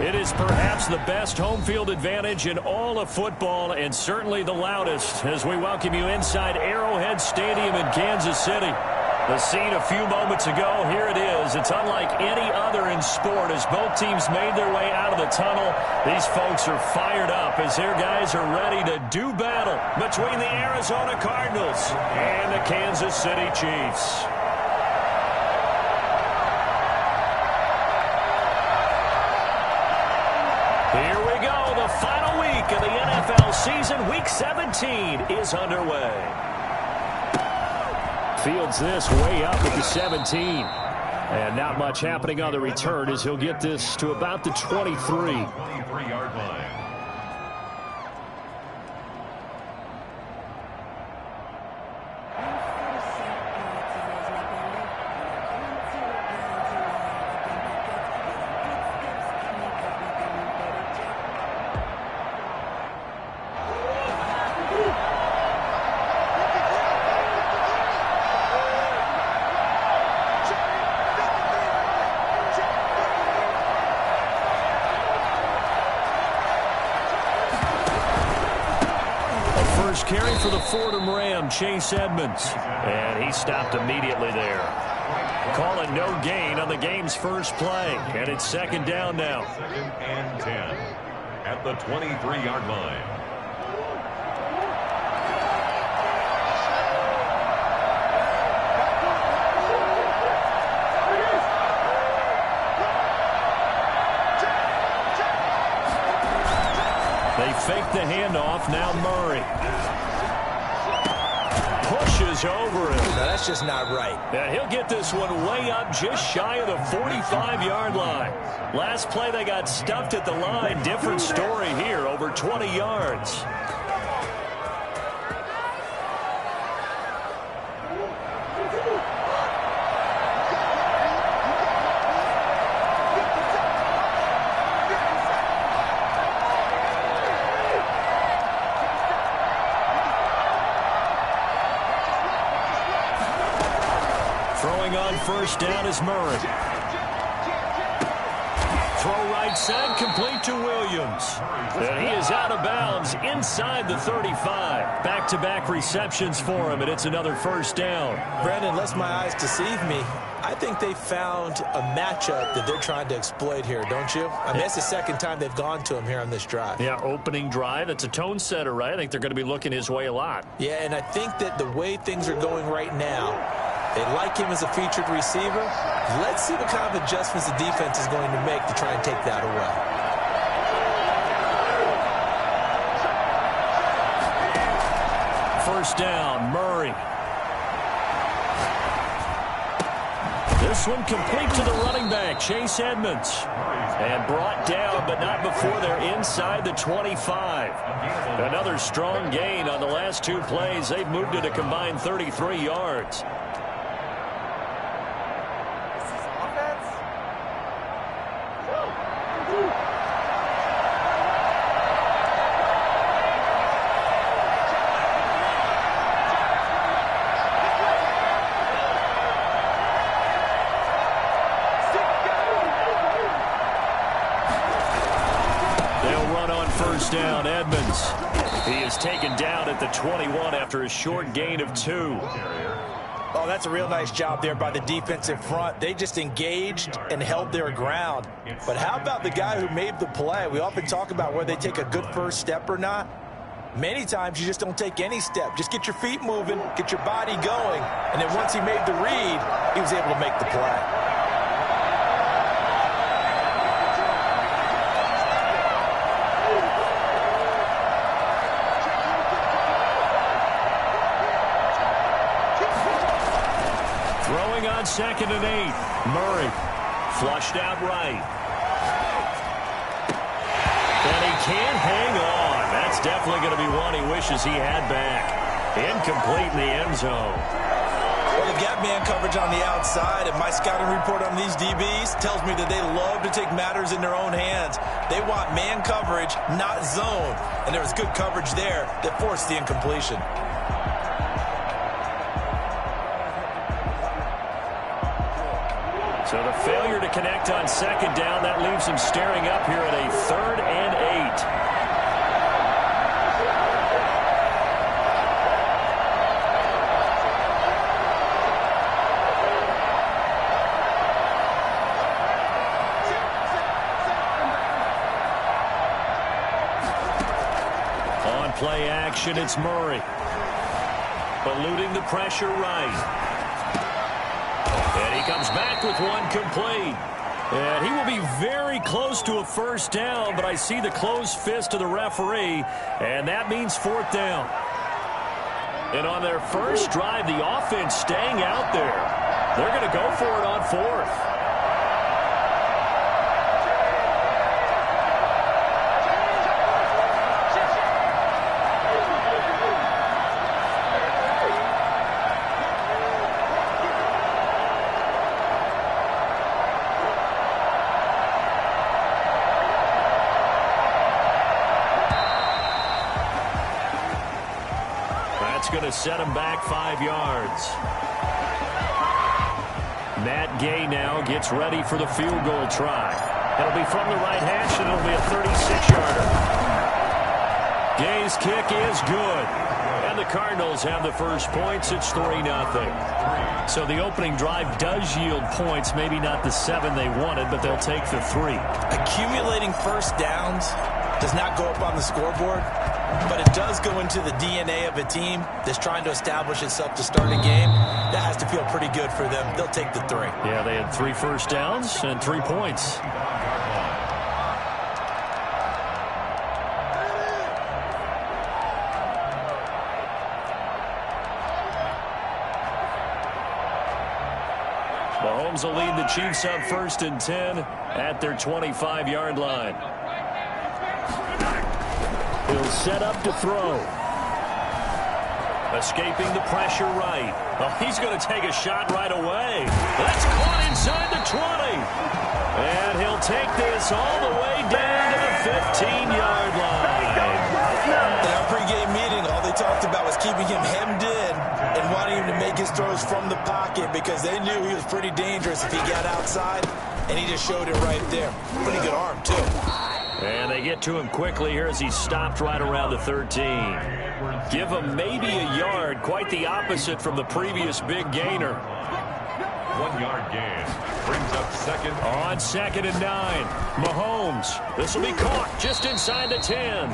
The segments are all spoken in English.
It is perhaps the best home field advantage in all of football and certainly the loudest as we welcome you inside Arrowhead Stadium in Kansas City. The scene a few moments ago, here it is. It's unlike any other in sport as both teams made their way out of the tunnel. These folks are fired up as their guys are ready to do battle between the Arizona Cardinals and the Kansas City Chiefs. Here we go. The final week of the NFL season, Week 17, is underway. Fields this way up at the 17. And not much happening on the return as he'll get this to about the 23. 23-yard line. Carry for the Fordham Ram, Chase Edmonds. And he stopped immediately there. Calling no gain on the game's first play. And it's second down now. 2nd and 10 at the 23-yard line. They fake the handoff. Now Murray. Pushes over it. No, that's just not right. Yeah, he'll get this one way up just shy of the 45-yard line. Last play they got stuffed at the line. Different story here, over 20 yards. First down is Murray. Throw right side, complete to Williams. And he is out of bounds inside the 35. Back-to-back receptions for him, and it's another first down. Brandon, lest my eyes deceive me, I think they found a matchup that they're trying to exploit here, don't you? I mean, it's the second time they've gone to him here on this drive. Yeah, opening drive. It's a tone setter, right? I think they're going to be looking his way a lot. Yeah, and I think that the way things are going right now, they like him as a featured receiver. Let's see what kind of adjustments the defense is going to make to try and take that away. First down, Murray. This one complete to the running back, Chase Edmonds. And brought down, but not before they're inside the 25. Another strong gain on the last two plays. They've moved it a combined 33 yards. Down Edmonds. He is taken down at the 21 after a short gain of 2. Oh, that's a real nice job there by the defensive front. They just engaged and held their ground. But how about the guy who made the play? We often talk about whether they take a good first step or not. Many times you just don't take any step. Just get your feet moving, get your body going, and then once he made the read, he was able to make the play. On 2nd and 8. Murray flushed out right. And he can't hang on. That's definitely going to be one he wishes he had back. Incomplete in the end zone. Well, they've got man coverage on the outside, and my scouting report on these DBs tells me that they love to take matters in their own hands. They want man coverage, not zone. And there was good coverage there that forced the incompletion. So the failure to connect on second down, that leaves them staring up here at a 3rd and 8. On play action, it's Murray. Eluding the pressure right. And he comes back with one complete. And he will be very close to a first down, but I see the closed fist of the referee, and that means 4th down. And on their first drive, the offense staying out there. They're going to go for it on 4th. Going to set him back 5 yards. Matt Gay now gets ready for the field goal try. It'll be from the right hash, and it'll be a 36-yarder. Gay's kick is good. And the Cardinals have the first points. It's 3-0. So the opening drive does yield points, maybe not the 7 they wanted, but they'll take the 3. Accumulating first downs does not go up on the scoreboard, but it does go into the DNA of a team that's trying to establish itself to start a game. That has to feel pretty good for them. They'll take the 3. Yeah, they had 3 first downs and 3 points. Mahomes will lead the Chiefs up 1st and 10 at their 25-yard line. He'll set up to throw. Escaping the pressure right. Oh, he's going to take a shot right away. That's caught inside the 20. And he'll take this all the way down to the 15-yard line. In our pregame meeting, all they talked about was keeping him hemmed in and wanting him to make his throws from the pocket because they knew he was pretty dangerous if he got outside, and he just showed it right there. Pretty good arm, too. And they get to him quickly here as he's stopped right around the 13. Give him maybe a yard, quite the opposite from the previous big gainer. 1-yard gain brings up second. On 2nd and 9, Mahomes. This will be caught just inside the 10.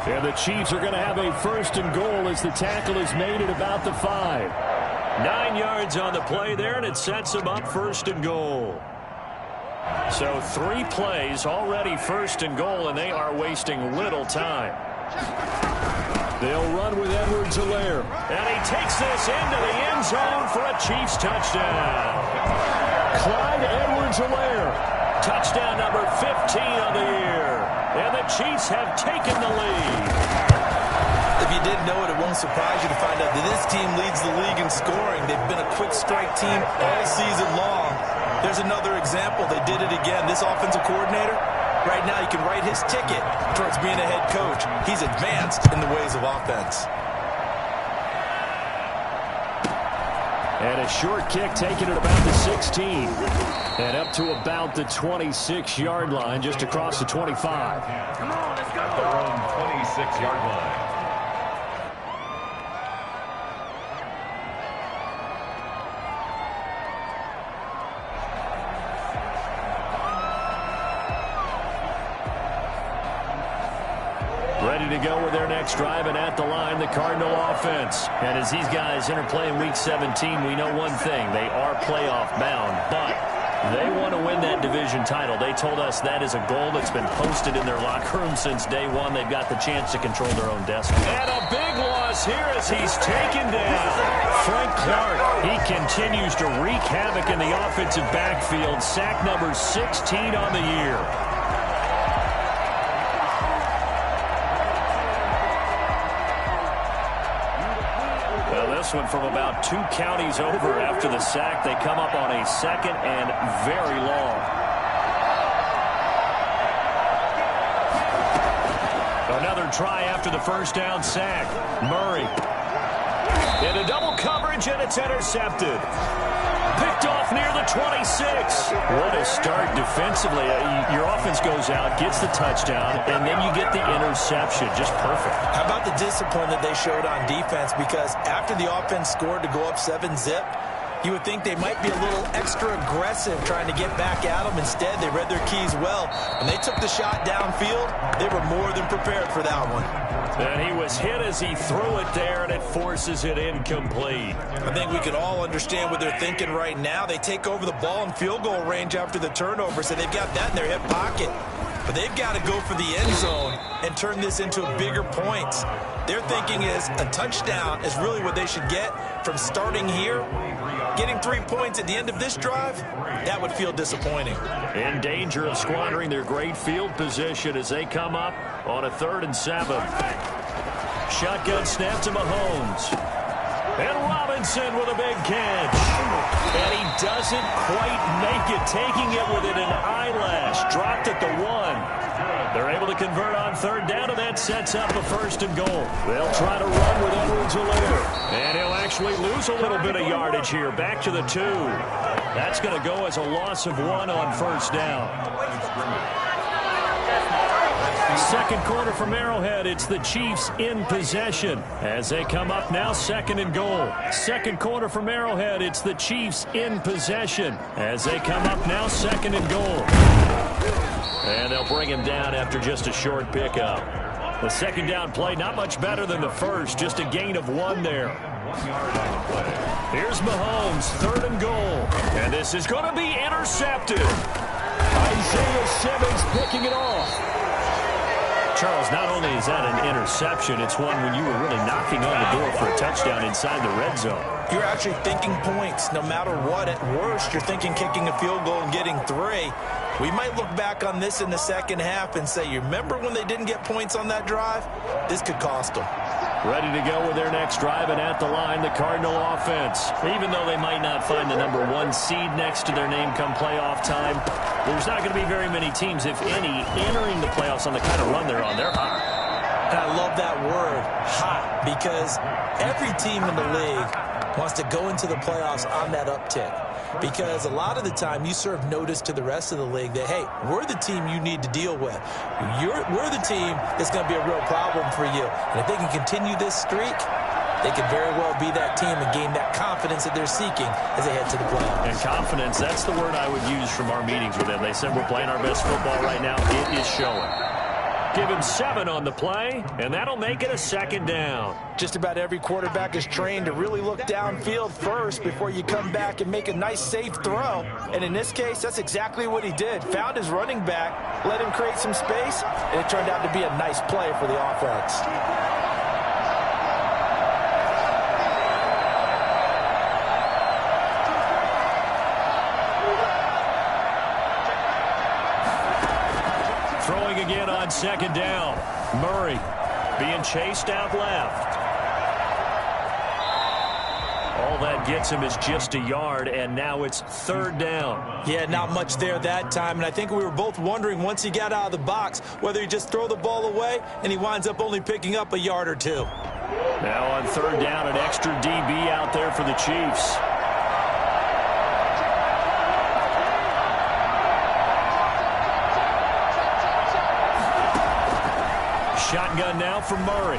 And the Chiefs are going to have a 1st and goal as the tackle is made at about the 5. 9 yards on the play there, and it sets them up 1st and goal. So 3 plays already 1st and goal, and they are wasting little time. They'll run with Edwards-Helaire. And he takes this into the end zone for a Chiefs touchdown. Clyde Edwards-Helaire. Touchdown number 15 on the year. And the Chiefs have taken the lead. If you didn't know it, it won't surprise you to find out that this team leads the league in scoring. They've been a quick strike team all season long. There's another example. They did it again. This offensive coordinator, right now, you can write his ticket towards being a head coach. He's advanced in the ways of offense. And a short kick taken at about the 16. And up to about the 26-yard line, just across the 25. Come on, let's go. At their own 26-yard line. Ready to go with their next drive, and at the line, the Cardinal offense. And as these guys interplay in Week 17, we know one thing. They are playoff bound, but they want to win that division title. They told us that is a goal that's been posted in their locker room since day one. They've got the chance to control their own destiny. And a big loss here as he's taken down. Frank Clark, he continues to wreak havoc in the offensive backfield. Sack number 16 on the year. This one from about 2 counties over after the sack. They come up on a 2nd and very long. Another try after the first down sack. Murray. Into double coverage, and it's intercepted. Picked off near the 26. What a start defensively. Your offense goes out, gets the touchdown, and then you get the interception. Just perfect. How about the discipline that they showed on defense? Because after the offense scored to go up 7-zip, you would think they might be a little extra aggressive trying to get back at them. Instead, they read their keys well. When they took the shot downfield, they were more than prepared for that one. And he was hit as he threw it there, and it forces it incomplete. I think we can all understand what they're thinking right now. They take over the ball in field goal range after the turnover, so they've got that in their hip pocket. But they've got to go for the end zone and turn this into bigger points. Their thinking is a touchdown is really what they should get from starting here. Getting 3 points at the end of this drive, that would feel disappointing. In danger of squandering their great field position as they come up on a 3rd and 7. Shotgun snap to Mahomes. And Robinson with a big catch. And he doesn't quite make it, taking it within an eyelash. Dropped at the 1. They're able to convert on 3rd down, and that sets up a 1st and goal. They'll try to run with Edwards-Helaire. And he'll actually lose a little bit of yardage here. Back to the 2. That's going to go as a loss of 1 on 1st down. Second quarter from Arrowhead. It's the Chiefs in possession as they come up now 2nd and goal. Second quarter from Arrowhead. It's the Chiefs in possession as they come up now 2nd and goal. And they'll bring him down after just a short pickup. The 2nd down play, not much better than the first, just a gain of 1 there. Here's Mahomes, 3rd and goal. And this is going to be intercepted. Isaiah Simmons picking it off. Charles, not only is that an interception, it's one when you were really knocking on the door for a touchdown inside the red zone. You're actually thinking points no matter what. At worst, you're thinking kicking a field goal and getting 3. We might look back on this in the second half and say, you remember when they didn't get points on that drive? This could cost them. Ready to go with their next drive, and at the line, the Cardinal offense. Even though they might not find the number 1 seed next to their name come playoff time, there's not going to be very many teams, if any, entering the playoffs on the kind of run they're on. They're hot. And I love that word, hot, because every team in the league wants to go into the playoffs on that uptick. Because a lot of the time you serve notice to the rest of the league that, hey, we're the team you need to deal with. We're the team that's going to be a real problem for you. And if they can continue this streak, they could very well be that team and gain that confidence that they're seeking as they head to the playoffs. And confidence, that's the word I would use from our meetings with them. They said we're playing our best football right now. It is showing. Give him 7 on the play, and that'll make it a 2nd down. Just about every quarterback is trained to really look downfield first before you come back and make a nice, safe throw. And in this case, that's exactly what he did. Found his running back, let him create some space, and it turned out to be a nice play for the offense. Throwing again on 2nd down. Murray being chased out left. All that gets him is just a yard, and now it's 3rd down. Yeah, not much there that time, and I think we were both wondering once he got out of the box whether he just throw the ball away, and he winds up only picking up a yard or 2. Now on 3rd down, an extra DB out there for the Chiefs. Shotgun now for Murray.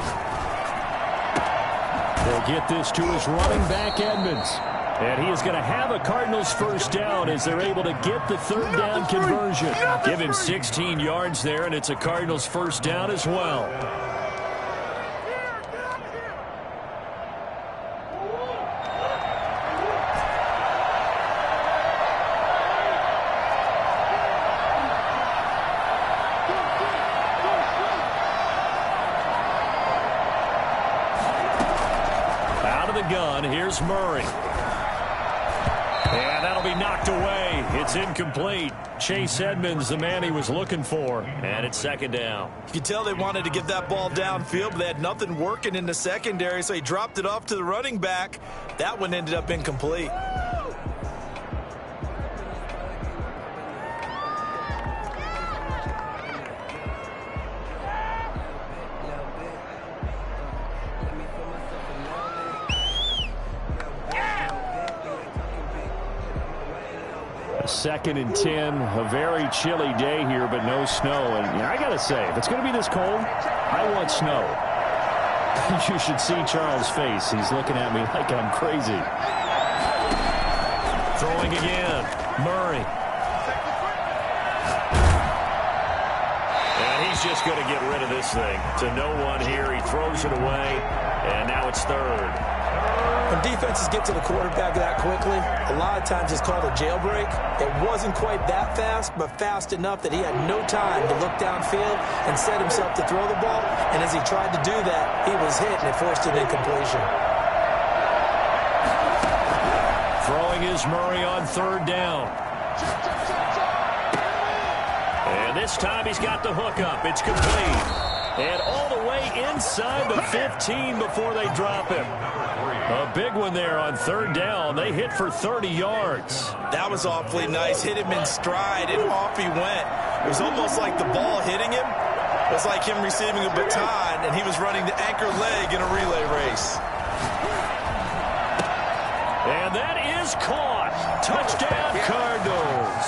They'll get this to his running back, Edmonds. And he is going to have a Cardinals 1st down as they're able to get the 3rd down conversion. Give him 16 yards there, and it's a Cardinals 1st down as well. Gun. Here's Murray. And that'll be knocked away. It's incomplete. Chase Edmonds, the man he was looking for. And it's 2nd down. You can tell they wanted to get that ball downfield, but they had nothing working in the secondary, so he dropped it off to the running back. That one ended up incomplete. 2nd and 10. A very chilly day here, but no snow. And I got to say, if it's going to be this cold, I want snow. You should see Charles' face. He's looking at me like I'm crazy. Throwing again. Murray. And he's just going to get rid of this thing. To no one here. He throws it away. And now it's 3rd. When defenses get to the quarterback that quickly, a lot of times it's called a jailbreak. It wasn't quite that fast, but fast enough that he had no time to look downfield and set himself to throw the ball. And as he tried to do that, he was hit, and it forced an incompletion. Throwing is Murray on 3rd down. And this time he's got the hook up. It's complete. And all the way inside the 15 before they drop him. A big one there on 3rd down. They hit for 30 yards. That was awfully nice. Hit him in stride, and off he went. It was almost like the ball hitting him. It was like him receiving a baton, and he was running the anchor leg in a relay race. And that is caught. Touchdown, Cardinals.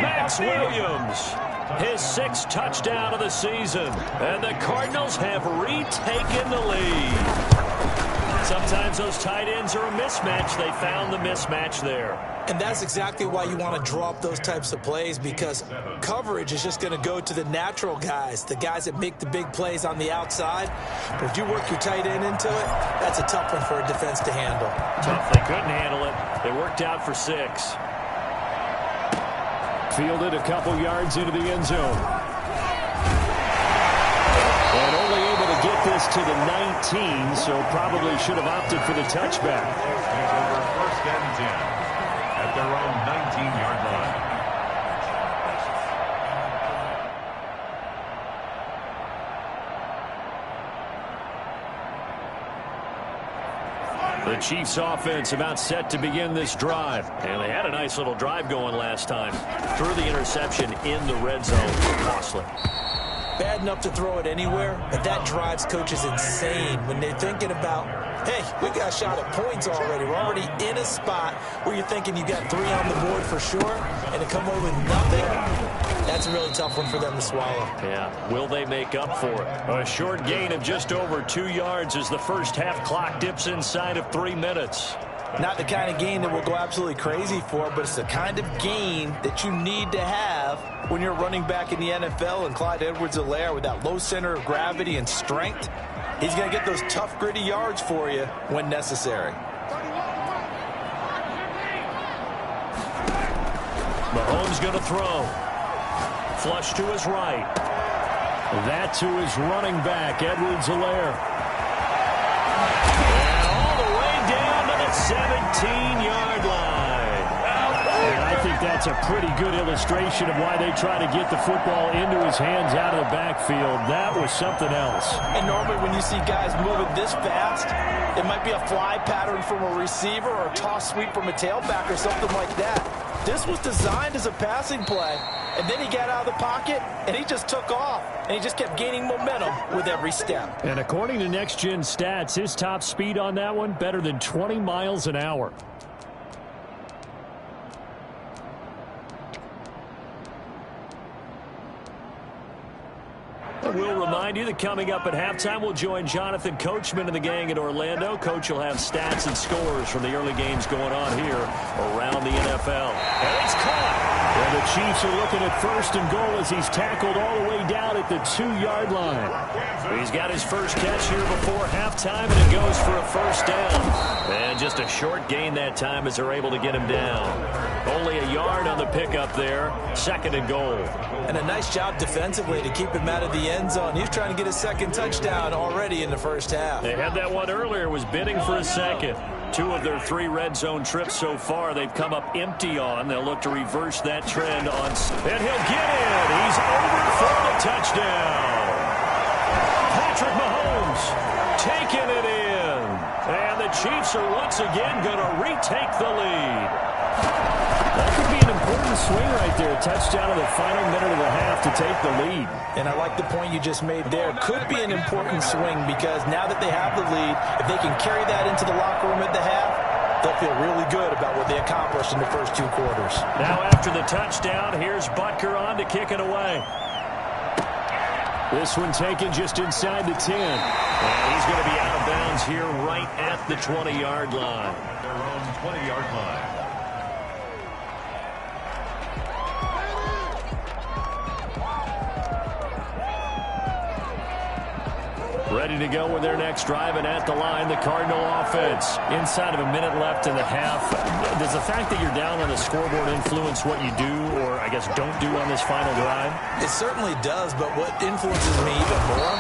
Max Williams, his 6th touchdown of the season. And the Cardinals have retaken the lead. Sometimes those tight ends are a mismatch. They found the mismatch there. And that's exactly why you want to draw up those types of plays, because coverage is just going to go to the natural guys, the guys that make the big plays on the outside. But if you work your tight end into it, that's a tough one for a defense to handle. Tough. They couldn't handle it. They worked out for 6. Fielded a couple yards into the end zone. And only able to get this to the 19, so probably should have opted for the touchback. Over 1st and 10 at their own 19-yard line. The Chiefs offense about set to begin this drive. And they had a nice little drive going last time. Threw the interception in the red zone. Costly. Bad enough to throw it anywhere, but that drives coaches insane when they're thinking about, hey, we got a shot at points already. We're already in a spot where you're thinking you got 3 on the board for sure, and to come away with nothing, that's a really tough one for them to swallow. Yeah, will they make up for it? A short gain of just over 2 yards as the first half clock dips inside of 3 minutes. Not the kind of gain that we'll go absolutely crazy for, but it's the kind of gain that you need to have when you're running back in the NFL, and Clyde Edwards-Helaire with that low center of gravity and strength, he's going to get those tough, gritty yards for you when necessary. Mahomes going to throw. Flush to his right. That to his running back, Edwards-Helaire. 17-yard line. And I think that's a pretty good illustration of why they try to get the football into his hands out of the backfield. That was something else. And normally when you see guys moving this fast, it might be a fly pattern from a receiver or a toss sweep from a tailback or something like that. This was designed as a passing play, and then he got out of the pocket, and he just took off, and he just kept gaining momentum with every step. And according to Next Gen Stats, his top speed on that one, better than 20 miles an hour. We'll remind you that coming up at halftime, we'll join Jonathan Coachman and the gang in Orlando. Coach will have stats and scores from the early games going on here around the NFL. And it's caught. And the Chiefs are looking at 1st and goal as he's tackled all the way down at the 2-yard line. He's got his first catch here before halftime, and it goes for a 1st down. And just a short gain that time as they're able to get him down. Only a yard on the pickup there. 2nd and goal. And a nice job defensively to keep him out of the end zone. He's trying to get his 2nd touchdown already in the first half. They had that one earlier, was bidding for a 2nd. 2 of their 3 red zone trips so far they've come up empty on. They'll look to reverse that trend on. And he'll get in. He's over for the touchdown. Patrick Mahomes taking it in. And the Chiefs are once again going to retake the lead. That could be an important swing right there. A touchdown in the final minute of the half to take the lead. And I like the point you just made there. Could be an important swing because now that they have the lead, if they can carry that into the locker room at the half, they'll feel really good about what they accomplished in the first 2 quarters. Now after the touchdown, here's Butker on to kick it away. This one taken just inside the 10. And he's going to be out of bounds here right at the 20-yard line. Their own 20-yard line. Ready to go with their next drive, and at the line, the Cardinal offense. Inside of a minute left in the half. Does the fact that you're down on the scoreboard influence what you do, or I guess don't do on this final drive? It certainly does, but what influences me even more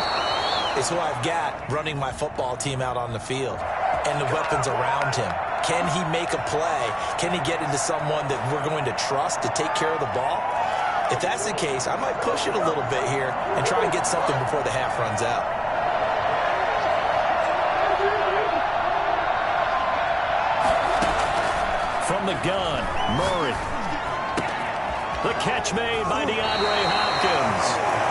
is who I've got running my football team out on the field and the weapons around him. Can he make a play? Can he get into someone that we're going to trust to take care of the ball? If that's the case, I might push it a little bit here and try and get something before the half runs out. From the gun, Murray. The catch made by DeAndre Hopkins.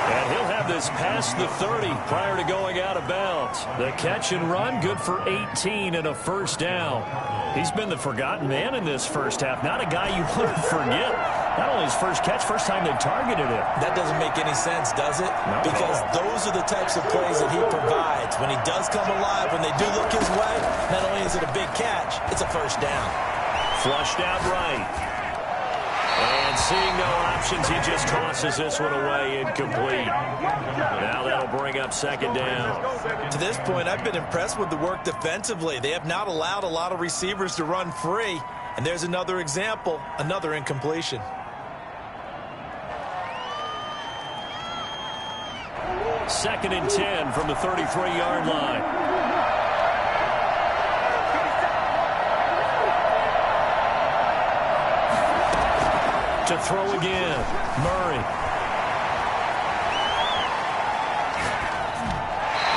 And he'll have this past the 30 prior to going out of bounds. The catch and run, good for 18 and a first down. He's been the forgotten man in this first half. Not a guy you want to forget. Not only his first catch, first time they targeted him. That doesn't make any sense, does it? No. Because those are the types of plays that he provides. When he does come alive, when they do look his way, not only is it a big catch, it's a first down. Flushed out right. And seeing no options, he just tosses this one away, incomplete. Now that'll bring up second down. To this point, I've been impressed with the work defensively. They have not allowed a lot of receivers to run free. And there's another example, another incompletion. Second and 10 from the 33-yard line. To throw again, Murray.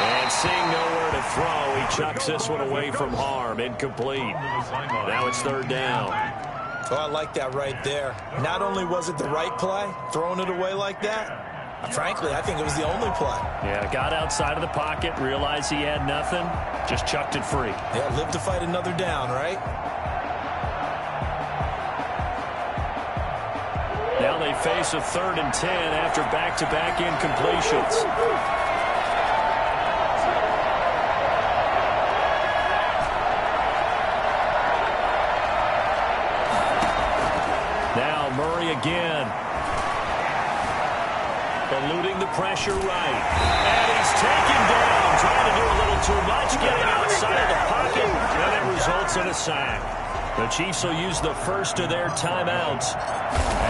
And seeing nowhere to throw, he chucks this one away from harm, incomplete. Now it's third down. Oh, I like that right there. Not only was it the right play, throwing it away like that, frankly, I think it was the only play. Yeah, got outside of the pocket, realized he had nothing, just chucked it free. Yeah, live to fight another down, right? Now they face a 3rd and 10 after back-to-back incompletions. Now Murray again. Eluding the pressure right. And he's taken down, trying to do a little too much, getting outside of the pocket, and it results in a sack. The Chiefs will use the first of their timeouts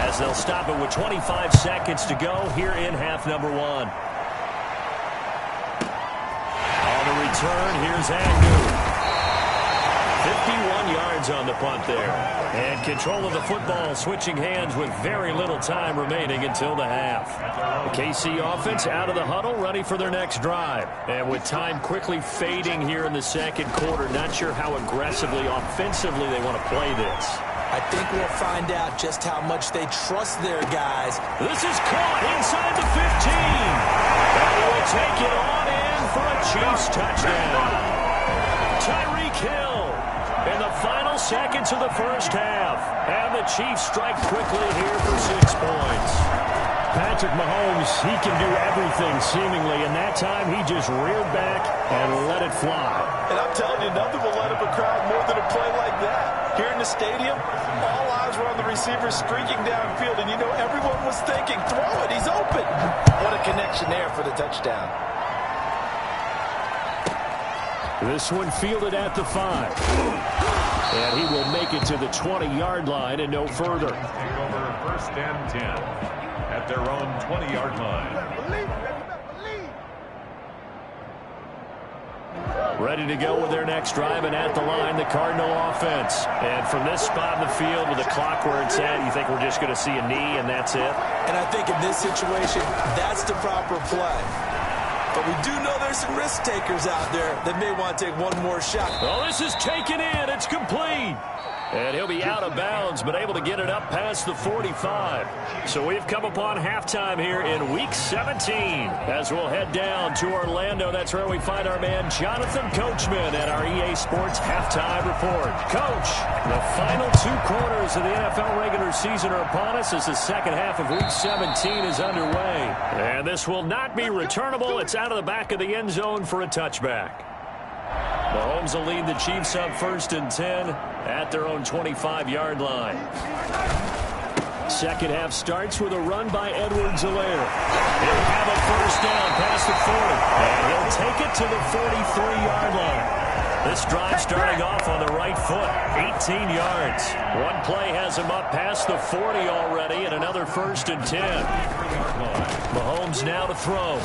as they'll stop it with 25 seconds to go here in half number 1. On the return, here's Agnew. 51 yards on the punt there. And control of the football switching hands with very little time remaining until the half. The KC offense out of the huddle, ready for their next drive. And with time quickly fading here in the second quarter, not sure how aggressively, offensively they want to play this. I think we'll find out just how much they trust their guys. This is caught inside the 15. And he will take it on in for a Chiefs touchdown. Tyreek Hill in the final seconds of the first half. And the Chiefs strike quickly here for 6 points. Patrick Mahomes, he can do everything seemingly, and that time he just reared back and let it fly. And I'm telling you, nothing will light up a crowd more than a play like that. Here in the stadium, all eyes were on the receiver streaking downfield, and you know everyone was thinking, throw it, he's open. What a connection there for the touchdown. This one fielded at the 5. And he will make it to the 20-yard line and no further. Take over 1st and 10 at their own 20-yard line. Ready to go with their next drive, and at the line, the Cardinal offense. And from this spot in the field with the clock where it's at, you think we're just going to see a knee and that's it? And I think in this situation, that's the proper play. But we do know there's some risk takers out there that may want to take one more shot. Oh, this is taken in. It's complete. And he'll be out of bounds, but able to get it up past the 45. So we've come upon halftime here in Week 17. As we'll head down to Orlando, that's where we find our man Jonathan Coachman at our EA Sports Halftime Report. Coach, the final 2 quarters of the NFL regular season are upon us as the second half of Week 17 is underway. And this will not be returnable. It's out of the back of the end zone for a touchback. Mahomes will lead the Chiefs up 1st and 10 at their own 25-yard line. Second half starts with a run by Edwards-Helaire. He'll have a first down past the 40. And he'll take it to the 43-yard line. This drive starting off on the right foot, 18 yards. One play has him up past the 40 already, and another 1st and 10. Mahomes now to throw.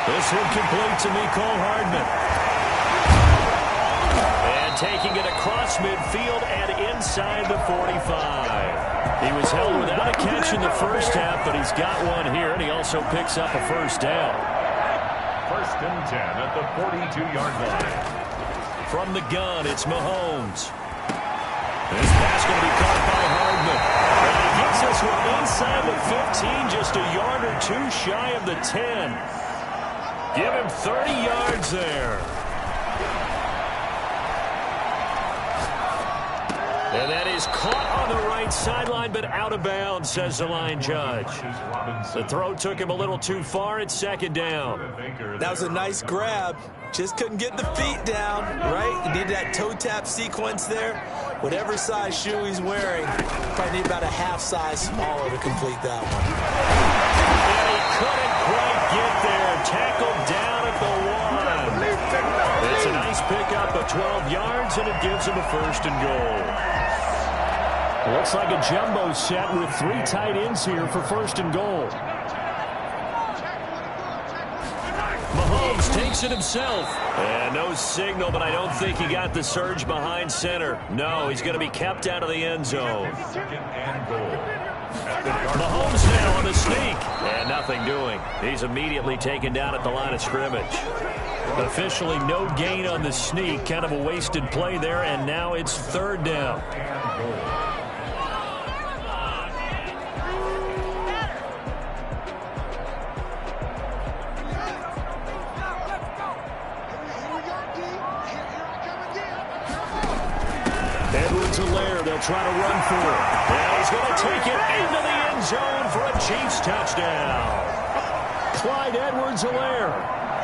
This one complete to Mecole Hardman. And taking it across midfield and inside the 45. He was held without a catch in the first half, but he's got one here, and he also picks up a first down. 1st and 10 at the 42-yard line. From the gun, it's Mahomes. This pass going to be caught by Hardman. And he gets this one inside the 15, just a yard or 2 shy of the 10. Give him 30 yards there. And that is caught on the right sideline, but out of bounds, says the line judge. The throw took him a little too far. It's 2nd down. That was a nice grab. Just couldn't get the feet down, right? You need that toe tap sequence there. Whatever size shoe he's wearing, probably need about a half size smaller to complete that one. And he couldn't quite get there. Tackled down at the 1. It's a nice pickup of 12 yards, and it gives him a 1st and goal. Looks like a jumbo set with 3 tight ends here for 1st and goal. Mahomes takes it himself. And no signal, but I don't think he got the surge behind center. No, he's going to be kept out of the end zone. 2nd and goal. Mahomes now on the sneak. And nothing doing. He's immediately taken down at the line of scrimmage. Officially no gain on the sneak. Kind of a wasted play there, and now it's 3rd down. Edwards-Helaire, they'll try to run for it. And he's going to take it into the end zone for a Chiefs touchdown. Clyde Edwards-Helaire,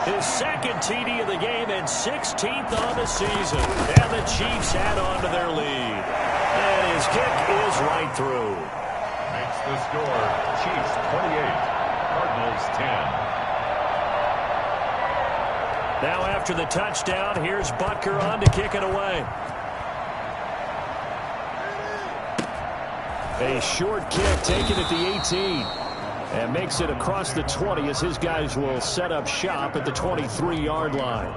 his 2nd TD of the game and 16th on the season. And the Chiefs add on to their lead. And his kick is right through. Makes the score Chiefs 28, Cardinals 10. Now after the touchdown, here's Butker on to kick it away. A short kick taken at the 18 and makes it across the 20 as his guys will set up shop at the 23-yard line.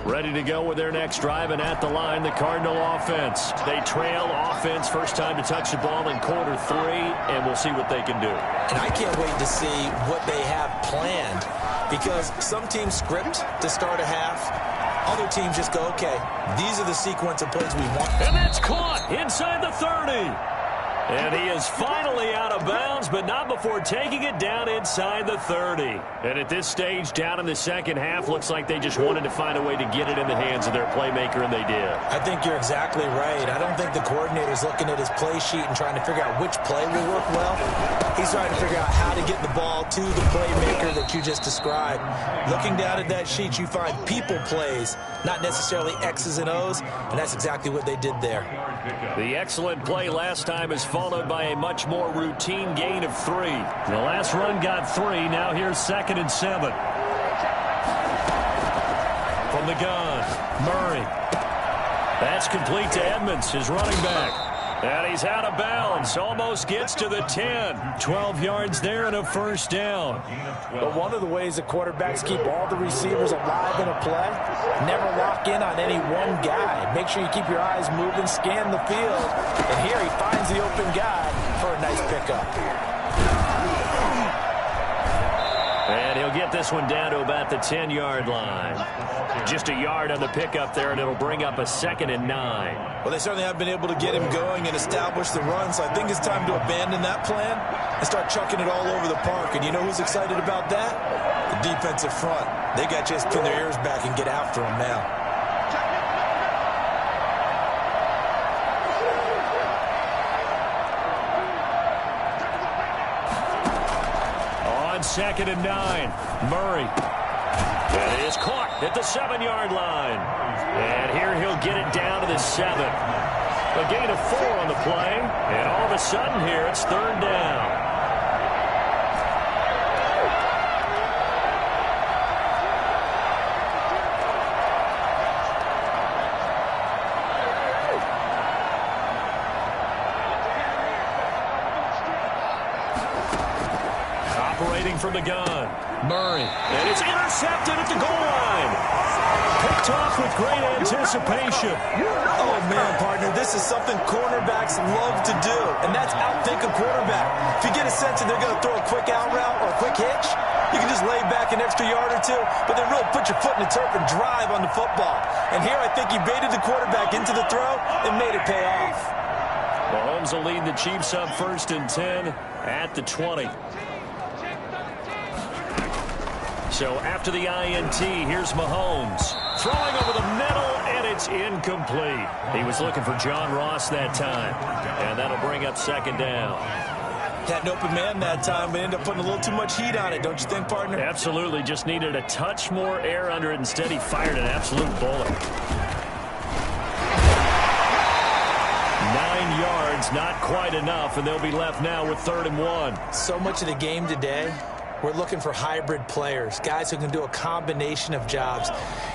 Ready to go with their next drive, and at the line, the Cardinal offense. They trail offense, first time to touch the ball in quarter 3, and we'll see what they can do. And I can't wait to see what they have planned, because some teams script to start a half. Other teams just go, okay, these are the sequence of plays we want. And that's caught inside the 30. And he is finally out of bounds, but not before taking it down inside the 30. And at this stage, down in the second half, looks like they just wanted to find a way to get it in the hands of their playmaker, and they did. I think you're exactly right. I don't think the coordinator's looking at his play sheet and trying to figure out which play will work well. He's trying to figure out how to get the ball to the playmaker that you just described. Looking down at that sheet, you find people plays, not necessarily X's and O's, and that's exactly what they did there. The excellent play last time is followed by a much more routine gain of 3. The last run got 3. Now here's 2nd and 7. From the gun, Murray. That's complete to Edmonds, his running back. And he's out of bounds. Almost gets to the 10. 12 yards there and a first down. But one of the ways the quarterbacks keep all the receivers alive in a play, never lock in on any one guy. Make sure you keep your eyes moving, scan the field. And here he finds the open guy for a nice pickup. And he'll get this one down to about the 10-yard line. Just a yard on the pickup there, and it'll bring up a 2nd and 9. Well, they certainly have been able to get him going and establish the run, so I think it's time to abandon that plan and start chucking it all over the park. And you know who's excited about that? The defensive front. They got to just pin their ears back and get after him now. On 2nd and 9, Murray. That is caught at the 7-yard line. And here he'll get it down to the 7. A gain of 4 on the play. And all of a sudden here, it's 3rd down. Operating from the gun. Murray. And it's intercepted at the goal line. Picked off with great anticipation. Oh, man, partner, this is something cornerbacks love to do, and that's outthink a quarterback. If you get a sense that they're going to throw a quick out route or a quick hitch, you can just lay back an extra yard or two, but then really put your foot in the turf and drive on the football. And here I think he baited the quarterback into the throw and made it pay off. Mahomes will lead the Chiefs up 1st and 10 at the 20. So after the INT, here's Mahomes. Throwing over the middle, and it's incomplete. He was looking for John Ross that time. And that'll bring up 2nd down. Had an open man that time, but ended up putting a little too much heat on it, don't you think, partner? Absolutely. Just needed a touch more air under it. Instead, he fired an absolute bullet. 9 yards, not quite enough, and they'll be left now with 3rd and 1. So much of the game today, we're looking for hybrid players, guys who can do a combination of jobs.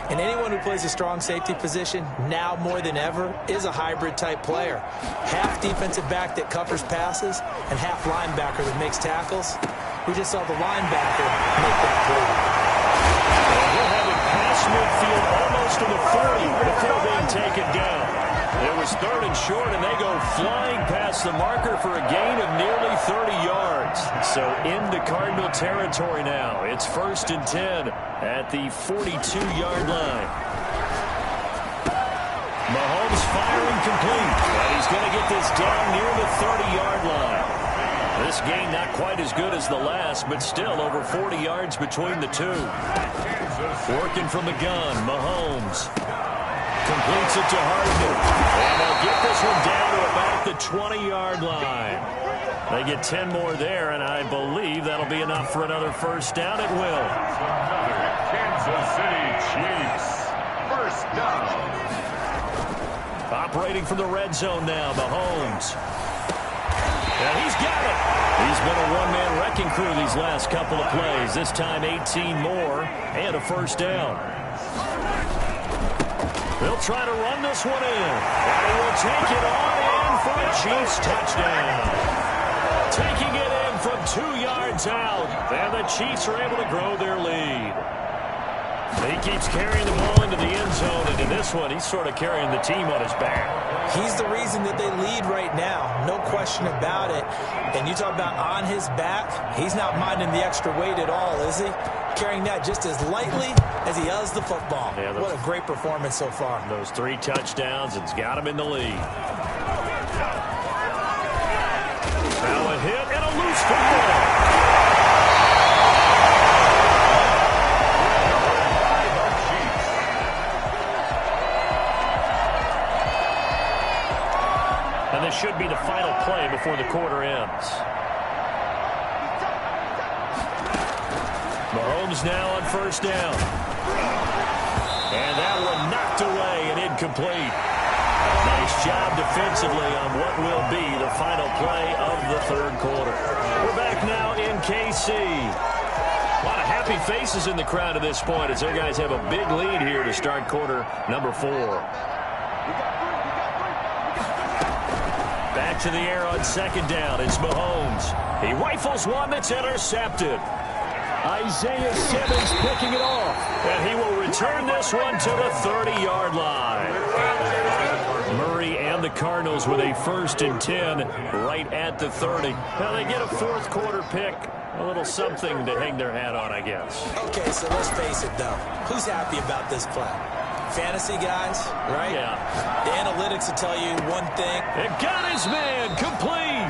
And anyone who plays a strong safety position, now more than ever, is a hybrid-type player. Half defensive back that covers passes and half linebacker that makes tackles. We just saw the linebacker make that play. We're having pass midfield almost to the 40 before being taken down. It was 3rd and short, and they go flying past the marker for a gain of nearly 30 yards. So into Cardinal territory now. It's 1st and 10 at the 42-yard line. Mahomes firing complete, and he's going to get this down near the 30-yard line. This gain not quite as good as the last, but still over 40 yards between the two. Working from the gun, Mahomes. Completes it to Hardman. And they'll get this one down to about the 20-yard line. They get 10 more there, and I believe that'll be enough for another first down. It will. Kansas City Chiefs. First down. Operating from the red zone now, Mahomes. And he's got it. He's been a one-man wrecking crew these last couple of plays. This time 18 more and a first down. They'll try to run this one in. And he will take it on in for a Chiefs touchdown. Taking it in from 2 yards out. And the Chiefs are able to grow their lead. He keeps carrying the ball into the end zone. And in this one, he's sort of carrying the team on his back. He's the reason that they lead right now. No question about it. And you talk about on his back, he's not minding the extra weight at all, is he? Carrying that just as lightly as he does the football. Yeah, what a great performance so far. Those 3 touchdowns, it's got him in the lead. Now a hit and a loose football. And this should be the final play before the quarter ends. Mahomes now on first down. And that one knocked away and incomplete. Nice job defensively on what will be the final play of the third quarter. We're back now in KC. A lot of happy faces in the crowd at this point as their guys have a big lead here to start quarter number 4. back to the air on second down. It's Mahomes. He rifles one that's intercepted. Isaiah Simmons picking it off. And he will return this one to the 30-yard line. Murray and the Cardinals with a 1st and 10 right at the 30. Now they get a fourth quarter pick. A little something to hang their hat on, I guess. Okay, so let's face it, though. Who's happy about this play? Fantasy guys, right? Yeah. The analytics will tell you one thing. It got his man complete.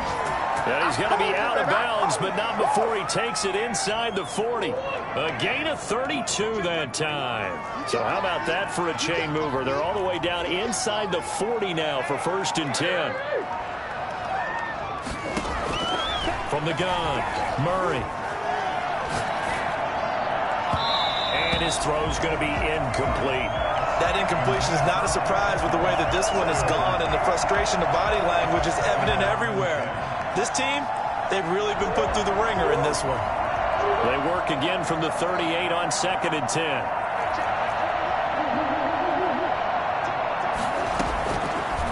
And he's going to be out of bounds, but not before he takes it inside the 40. A gain of 32 that time. So how about that for a chain mover? They're all the way down inside the 40 now for 1st and 10. From the gun, Murray. And his throw's going to be incomplete. That incompletion is not a surprise with the way that this one has gone, and the frustration of body language is evident everywhere. This team, they've really been put through the ringer in this one. They work again from the 38 on 2nd and 10.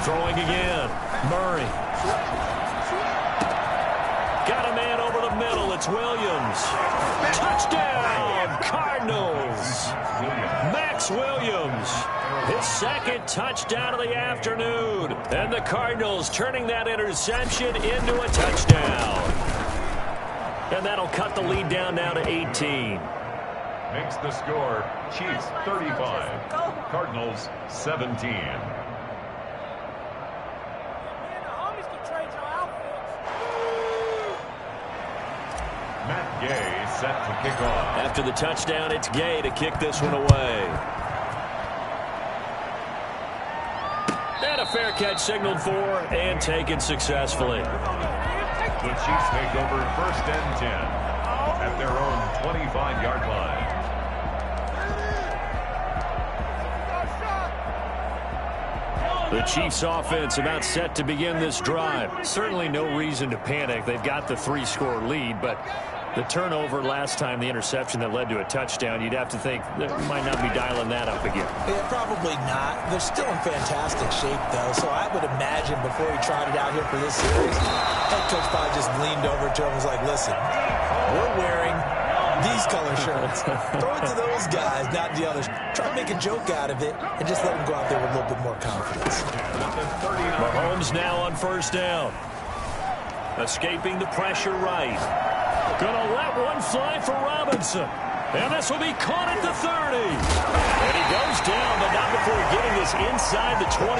Throwing again, Murray. Got a man over the middle. It's Williams. Touchdown, Cardinals. Max Williams. His 2nd touchdown of the afternoon. And the Cardinals turning that interception into a touchdown. And that'll cut the lead down now to 18. Makes the score Chiefs 35, Cardinals 17. Matt Gay set to kick off. After the touchdown, it's Gay to kick this one away. And a fair catch signaled for and taken successfully. The Chiefs take over 1st and 10 at their own 25-yard line. The Chiefs offense about set to begin this drive. Certainly no reason to panic. They've got the 3-score lead, but the turnover last time, the interception that led to a touchdown, you'd have to think they might not be dialing that up again. Yeah, probably not. They're still in fantastic shape, though, so I would imagine before he trotted out here for this series, head coach probably just leaned over to him and was like, listen, we're wearing these color shirts. Throw it to those guys, not the others. Try to make a joke out of it and just let them go out there with a little bit more confidence. Mahomes now on 1st down. Escaping the pressure right. Gonna let one fly for Robinson. And this will be caught at the 30. And he goes down, but not before getting this inside the 25.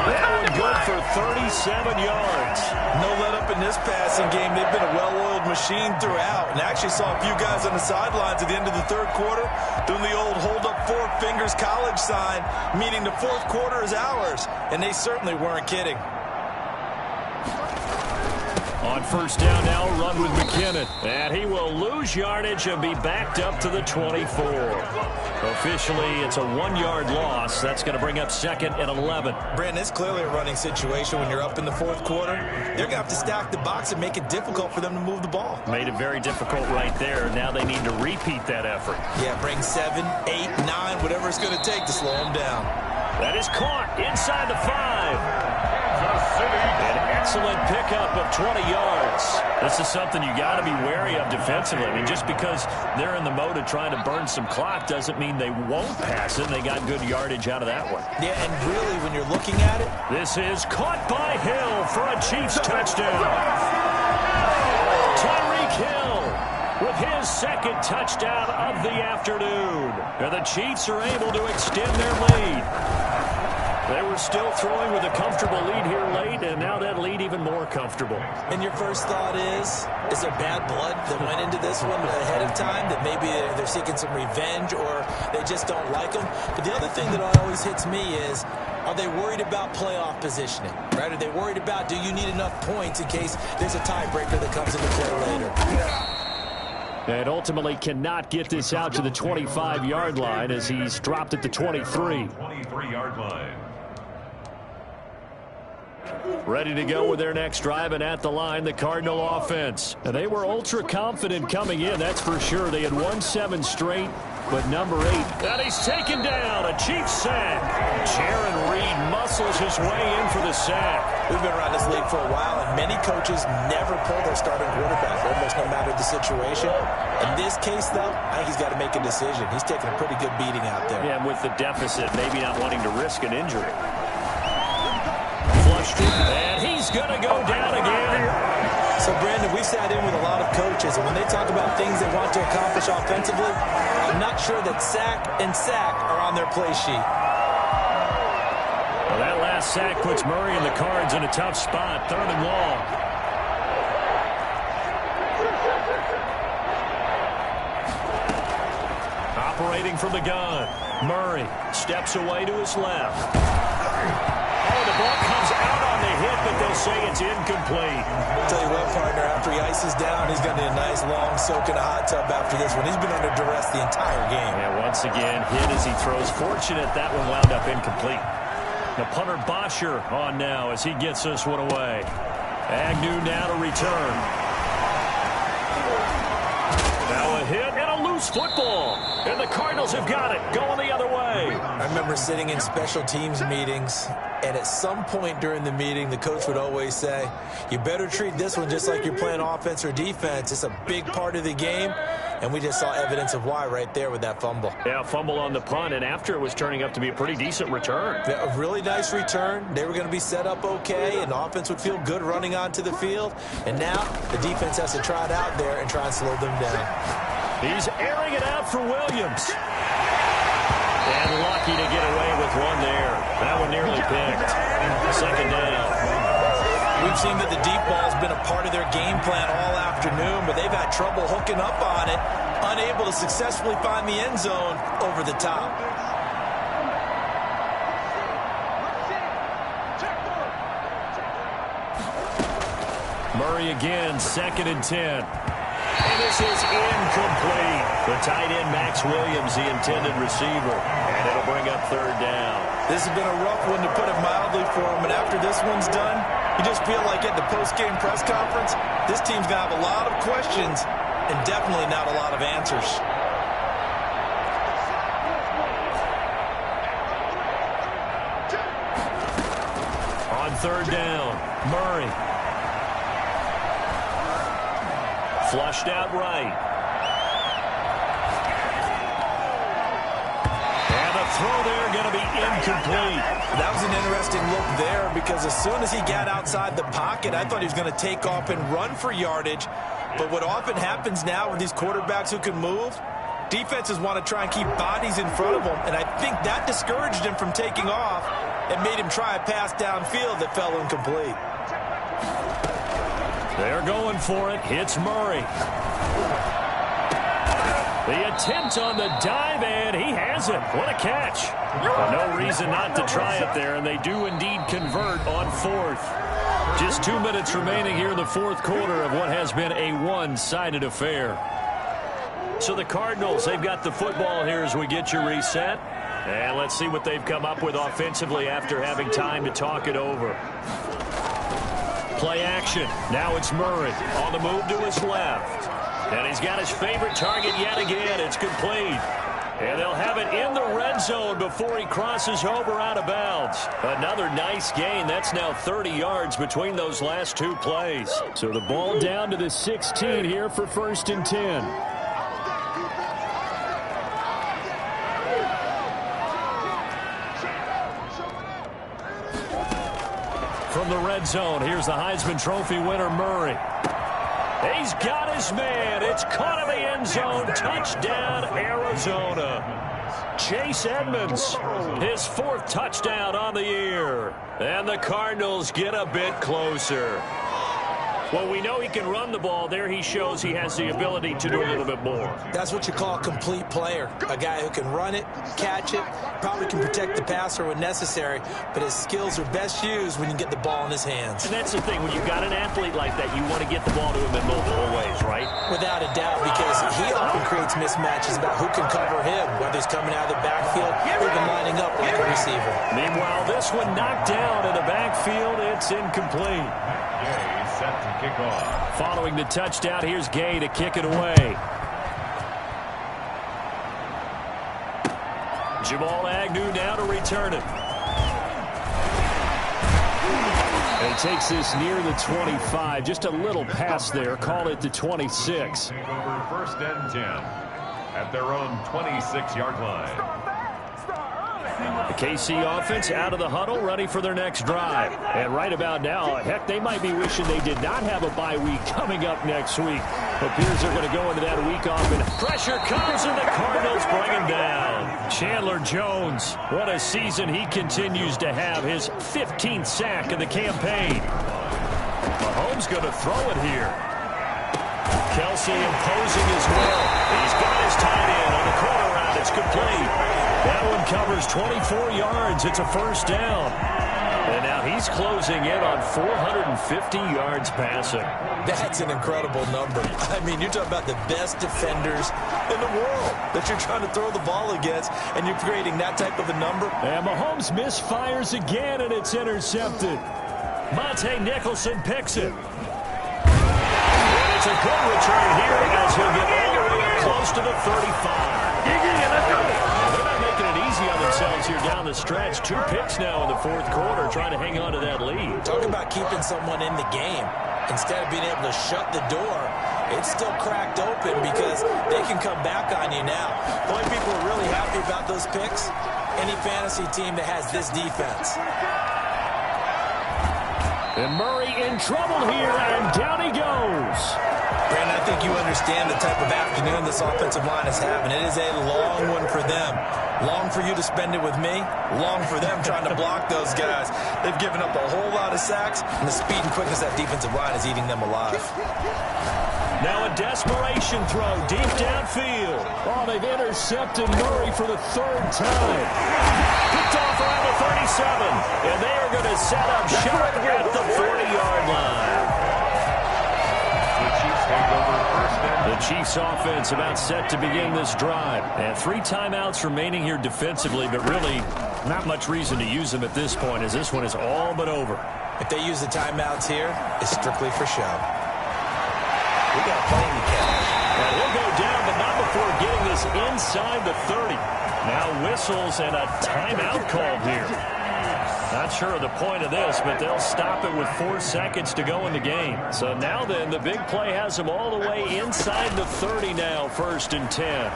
That one good for 37 yards. No let up in this passing game. They've been a well-oiled machine throughout. And I actually saw a few guys on the sidelines at the end of the 3rd quarter doing the old hold up 4 fingers college sign, meaning the 4th quarter is ours. And they certainly weren't kidding. On 1st down now, a run with McKinnon. And he will lose yardage and be backed up to the 24. Officially, it's a 1-yard loss. That's going to bring up 2nd and 11. Brandon, it's clearly a running situation when you're up in the 4th quarter. They're going to have to stack the box and make it difficult for them to move the ball. Made it very difficult right there. Now they need to repeat that effort. Yeah, bring 7, 8, 9, whatever it's going to take to slow them down. That is caught inside the 5. An excellent pickup of 20 yards. This is something you got to be wary of defensively. I mean, just because they're in the mode of trying to burn some clock doesn't mean they won't pass it. They got good yardage out of that one. Yeah, and really, when you're looking at it, this is caught by Hill for a Chiefs touchdown. Tyreek Hill with his 2nd touchdown of the afternoon. And the Chiefs are able to extend their lead. They were still throwing with a comfortable lead here late, and now that lead even more comfortable. And your first thought is there bad blood that went into this one ahead of time, that maybe they're seeking some revenge or they just don't like them? But the other thing that always hits me is, are they worried about playoff positioning? Right? Are they worried about, do you need enough points in case there's a tiebreaker that comes into play later? And ultimately cannot get this out to the 25-yard line as he's dropped at the 23. 23-yard line. Ready to go with their next drive, and at the line, the Cardinal offense. And they were ultra confident coming in, that's for sure. They had won 7 straight, but number 8. And he's taken down, a Chiefs sack. Jaron Reed muscled muscles his way in for the sack. We've been around this league for a while, and many coaches never pull their starting quarterback, almost no matter the situation. In this case, though, I think he's got to make a decision. He's taking a pretty good beating out there. Yeah, and with the deficit, maybe not wanting to risk an injury. Flushed it, and he's going to go down again. So, Brandon, we sat in with a lot of coaches, and when they talk about things they want to accomplish offensively, I'm not sure that sack and sack are on their play sheet. Well, that last sack puts Murray and the Cards in a tough spot, 3rd and long. Operating from the gun, Murray steps away to his left. Oh, the ball comes out on the hit, but they'll say it's incomplete. Tell you what, partner, after he ices down, he's going to need a nice long soak in a hot tub after this one. He's been under duress the entire game. Yeah, once again, hit as he throws. Fortunate that one wound up incomplete. The punter Bosher on now as he gets this one away. Agnew now to return. Now a hit and a loose football. And the Cardinals have got it, going the other way. I remember sitting in special teams meetings, and at some point during the meeting, the coach would always say, you better treat this one just like you're playing offense or defense. It's a big part of the game, and we just saw evidence of why right there with that fumble. Yeah, fumble on the punt, and after it was turning up to be a pretty decent return. Yeah, a really nice return. They were going to be set up okay, and the offense would feel good running onto the field. And now the defense has to try it out there and try and slow them down. He's airing it out for Williams. And lucky to get away with one there. That one nearly picked. 2nd down. We've seen that the deep ball's been a part of their game plan all afternoon, but they've had trouble hooking up on it, unable to successfully find the end zone over the top. Murray again, 2nd and 10. And this is incomplete. The tight end, Max Williams, the intended receiver. And it'll bring up 3rd down. This has been a rough one, to put it mildly, for him. And after this one's done, you just feel like at the post-game press conference, this team's going to have a lot of questions and definitely not a lot of answers. On 3rd down, Murray. Flushed out right. And the throw there going to be incomplete. That was an interesting look there, because as soon as he got outside the pocket, I thought he was going to take off and run for yardage. But what often happens now with these quarterbacks who can move, defenses want to try and keep bodies in front of them. And I think that discouraged him from taking off and made him try a pass downfield that fell incomplete. They're going for it. Hits Murray. The attempt on the dive, and he has it. What a catch. No reason not to try it there, and they do indeed convert on 4th. Just 2 minutes remaining here in the 4th quarter of what has been a one-sided affair. So the Cardinals, they've got the football here as we get you reset. And let's see what they've come up with offensively after having time to talk it over. Play action. Now it's Murray on the move to his left. And he's got his favorite target yet again. It's complete. And they'll have it in the red zone before he crosses over out of bounds. Another nice gain. That's now 30 yards between those last 2 plays. So the ball down to the 16 here for 1st and 10. From the red zone, here's the Heisman Trophy winner, Murray. He's got his man. It's caught in the end zone. Touchdown, Arizona. Chase Edmonds, his 4th touchdown on the year. And the Cardinals get a bit closer. Well, we know he can run the ball. There he shows he has the ability to do a little bit more. That's what you call a complete player. A guy who can run it, catch it, probably can protect the passer when necessary, but his skills are best used when you get the ball in his hands. And that's the thing. When you've got an athlete like that, you want to get the ball to him in multiple ways, right? Without a doubt, because he often creates mismatches about who can cover him, whether he's coming out of the backfield or even lining up like a receiver. Meanwhile, this one knocked down in the backfield. It's incomplete. Set to kick off. Following the touchdown, here's Gay to kick it away. Jamal Agnew now to return it. takes this near the 25. Just a little pass there. Call it the 26. Take over first and 10 at their own 26-yard line. The KC offense out of the huddle, ready for their next drive. And right about now, heck, they might be wishing they did not have a bye week coming up next week. Appears they're going to go into that week off, and pressure comes, and the Cardinals bring him down. Chandler Jones, what a season he continues to have. His 15th sack of the campaign. Mahomes going to throw it here. Kelsey imposing his will. He's got his tight end on the corner route. It's complete. That one covers 24 yards. It's a first down. And now he's closing in on 450 yards passing. That's an incredible number. I mean, you're talking about the best defenders in the world that you're trying to throw the ball against, and you're creating that type of a number. And Mahomes misfires again, and it's intercepted. Monte Nicholson picks it. And it's a good return here as he'll get all the way up close to the 35. They're not making it easy on themselves here down the stretch. 2 picks now in the fourth quarter, trying to hang on to that lead. Talk about keeping someone in the game. Instead of being able to shut the door, it's still cracked open because they can come back on you now. The only people who are really happy about those picks, any fantasy team that has this defense. And Murray in trouble here, and down he goes. Brandon, I think you understand the type of afternoon this offensive line is having. It is a long one for them. Long for you to spend it with me. Long for them trying to block those guys. They've given up a whole lot of sacks, and the speed and quickness of that defensive line is eating them alive. Now a desperation throw deep downfield. Oh, they've intercepted Murray for the 3rd time. Picked off around the 37, and they are going to set up shop at the 40-yard line. The Chiefs offense about set to begin this drive. And 3 timeouts remaining here defensively, but really not much reason to use them at this point, as this one is all but over. If they use the timeouts here, it's strictly for show. We got plenty to catch. And he'll go down, but not before getting this inside the 30. Now whistles and a timeout called here. Not sure of the point of this, but they'll stop it with 4 seconds to go in the game. So now then, the big play has them all the way inside the 30 now, 1st and 10.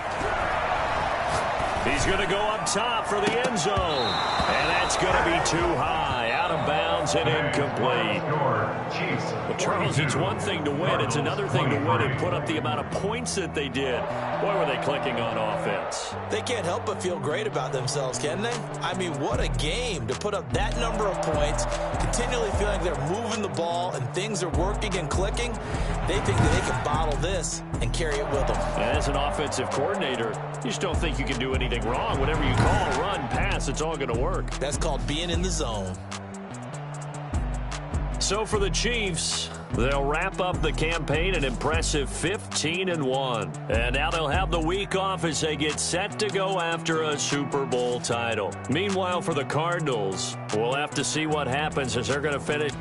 He's going to go up top for the end zone. And that's going to be too high. Out of bounds and incomplete. Well, Charles, it's one thing to win. It's another thing to win and put up the amount of points that they did. Boy, were they clicking on offense. They can't help but feel great about themselves, can they? I mean, what a game to put up that number of points, continually feeling like they're moving the ball and things are working and clicking. They think that they can bottle this and carry it with them. And as an offensive coordinator, you just don't think you can do anything wrong. Whatever you call, run, pass, it's all going to work. That's called being in the zone. So for the Chiefs, they'll wrap up the campaign an impressive 15-1. And now they'll have the week off as they get set to go after a Super Bowl title. Meanwhile, for the Cardinals, we'll have to see what happens as they're going to finish.